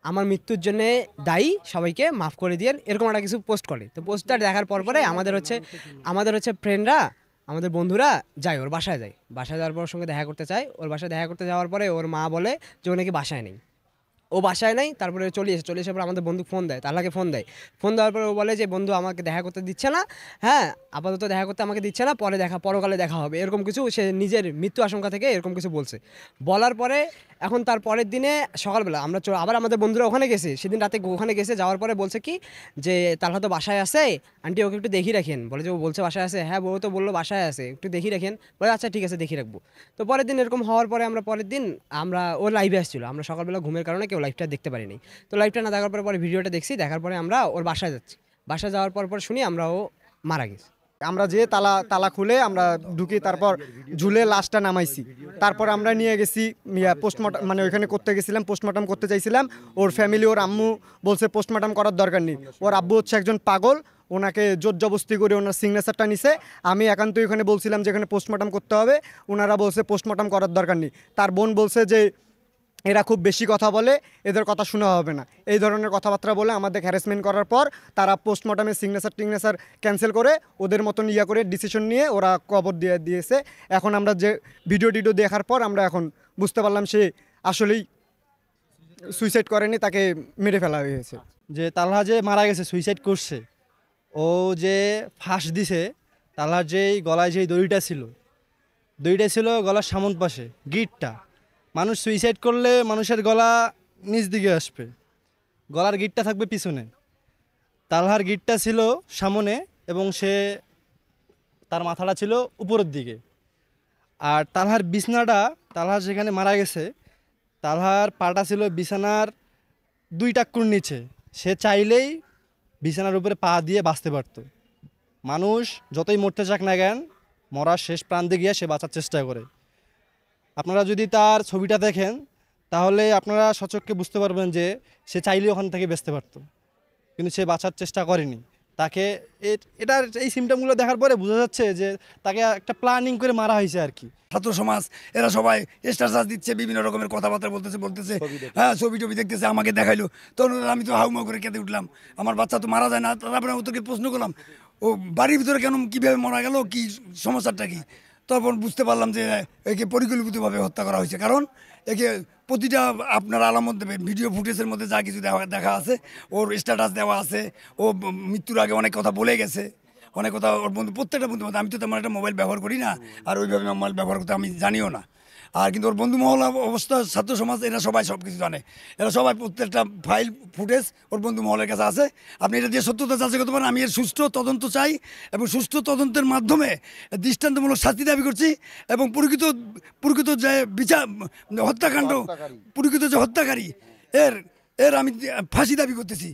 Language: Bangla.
আমার মৃত্যুর জন্য দায়ী, সবাইকে মাফ করে দিয়েন, এরকম একটা কিছু পোস্ট করে। তো পোস্টটা দেখার পরে আমাদের হচ্ছে ফ্রেন্ডরা, আমাদের বন্ধুরা যায়, ওর বাসায় যায়। বাসায় যাওয়ার পর ওর সঙ্গে দেখা করতে চায়। ওর বাসায় দেখা করতে যাওয়ার পরে ওর মা বলে যে ও নাকি বাসায় নেই, ও বাসায় নেই। তারপরে চলে এসে পর আমাদের বন্ধু ফোন দেয়, তাহলে ফোন দেওয়ার পরে ও বলে যে বন্ধু আমাকে দেখা করতে দিচ্ছে না, হ্যাঁ আপাতত দেখা করতে আমাকে দিচ্ছে না, পরকালে দেখা হবে, এরকম কিছু সে নিজের মৃত্যু আশঙ্কা থেকে এরকম কিছু বলছে। বলার পরে এখন তার পরের দিনে সকালবেলা আমরা আবার আমাদের বন্ধুরা ওখানে গেছে, সেদিন রাতে ওখানে গেছে। যাওয়ার পরে বলছে কি যে তাহলে তো বাসায় আছে, আন্টি ওকে একটু দেখি রাখেন। বলে যে ও বলছে বাসায় আছে, হ্যাঁ বউ তো বললো বাসায় আছে, একটু দেখি রাখেন। বলে আচ্ছা ঠিক আছে দেখি রাখবো। তো পরের দিন এরকম হওয়ার পরে পরের দিন ও লাইভে আসছিল, আমরা সকালবেলা ঘুমের কারণে কেউ লাইভটা দেখতে পারিনি। তো লাইভটা না দেখার পরে ভিডিওটা দেখছি, দেখার পরে আমরা ওর বাসায় যাচ্ছি। বাসায় যাওয়ার পর শুনি ও মারা গেছে। আমরা যে তালা খুলে আমরা ঢুকি, তারপর ঝুলে লাশটা নামাইছি। তারপর আমরা নিয়ে গেছি পোস্টমর্টম, মানে ওইখানে করতে গেছিলাম, পোস্টমর্টম করতে চাইছিলাম। ওর ফ্যামিলি, ওর আম্মু বলছে পোস্টমর্টম করার দরকার নেই, ওর আব্বু হচ্ছে একজন পাগল, ওনাকে জোর জবস্তি করে ওনার সিগনেচারটা নিছে। আমি একান্তই ওখানে বলছিলাম যে এখানে পোস্টমর্টম করতে হবে, ওনারা বলছে পোস্টমর্টম করার দরকার নেই। তার বোন বলছে যে এরা খুব বেশি কথা বলে, এদের কথা শোনা হবে না, এই ধরনের কথাবার্তা বলে আমাদের হ্যারাসমেন্ট করার পর তারা পোস্টমর্টমের সিগনেচার ক্যান্সেল করে ওদের মতন করে ডিসিশন নিয়ে ওরা কবর দিয়েছে। এখন আমরা যে ভিডিও দেখার পর আমরা এখন বুঝতে পারলাম সে আসলেই সুইসাইড করেনি, তাকে মেরে ফেলা হয়েছে। যে তালহা যে মারা গেছে, সুইসাইড করছে, ও যে ফাঁস দিছে, তালহার যেই গলায় যেই দড়িটা ছিল গলার সামন পাশে গিটটা। মানুষ সুইসাইড করলে মানুষের গলা নিচ দিকে আসবে, গলার গিটটা থাকবে পিছনে। তালহার গিটটা ছিল সামনে এবং তার মাথাটা ছিল উপরের দিকে। আর তালহার যেখানে মারা গেছে, তালহার পাটা ছিল বিছানার 2 টাক্কুর নিচে। সে চাইলেই বিছানার উপরে পা দিয়ে বাঁচতে পারত। মানুষ যতই মরতে চাক না কেন, মরার শেষ প্রান্তে গিয়ে সে বাঁচার চেষ্টা করে। আপনারা যদি তার ছবিটা দেখেন তাহলে আপনারা সচক্ষে বুঝতে পারবেন যে সে চাইলেই ওখান থেকে বেঁচতে পারত, কিন্তু সে বাঁচার চেষ্টা করেনি। তাকে এই সিমটমগুলো দেখার পরে বোঝা যাচ্ছে যে তাকে একটা প্ল্যানিং করে মারা হয়েছে আর কি। ছাত্র সমাজ এরা সবাই স্ট্যাটাস দিচ্ছে, বিভিন্ন রকমের কথাবার্তা বলতেছে, হ্যাঁ ছবি দেখতেছে, আমাকে দেখাইলো। তখন আমি তো হাউমাউ করে কেঁদে উঠলাম, আমার বাচ্চা তো মারা যায় না। তারপরে ওদেরকে প্রশ্ন করলাম ও বাড়ির ভিতরে কেন, কীভাবে মারা গেল, কি সমস্যাটা কি। তখন বুঝতে পারলাম যে একে পরিকল্পিতভাবে হত্যা করা হয়েছে। কারণ একে প্রতিটা আপনার আলামত দেবেন, ভিডিও ফুটেজের মধ্যে যা কিছু দেখা আছে, ওর স্ট্যাটাস দেওয়া আছে, ও মৃত্যুর আগে অনেক কথা বলে গেছে, অনেক কথা ওর বন্ধু, প্রত্যেকটা বন্ধু। আমি তো তেমন একটা মোবাইল ব্যবহার করি না, আর ওইভাবে মোবাইল ব্যবহার করতে আমি জানিও না। আর কিন্তু ওর বন্ধু মহল অবস্থা, ছাত্র সমাজ, এরা সবাই সব কিছু জানে। এরা সবাই প্রত্যেকটা ফাইল ফুটেজ ওর বন্ধু মহলের কাছে আছে। আপনি এটা দিয়ে সত্যতা যাচাই করতে পারেন। আমি এর সুষ্ঠু তদন্ত চাই এবং সুষ্ঠু তদন্তের মাধ্যমে দৃষ্টান্তমূলক শাস্তি দাবি করছি এবং প্রকৃত যে হত্যাকাণ্ড, প্রকৃত যে হত্যাকারী এর আমি ফাঁসি দাবি করতেছি।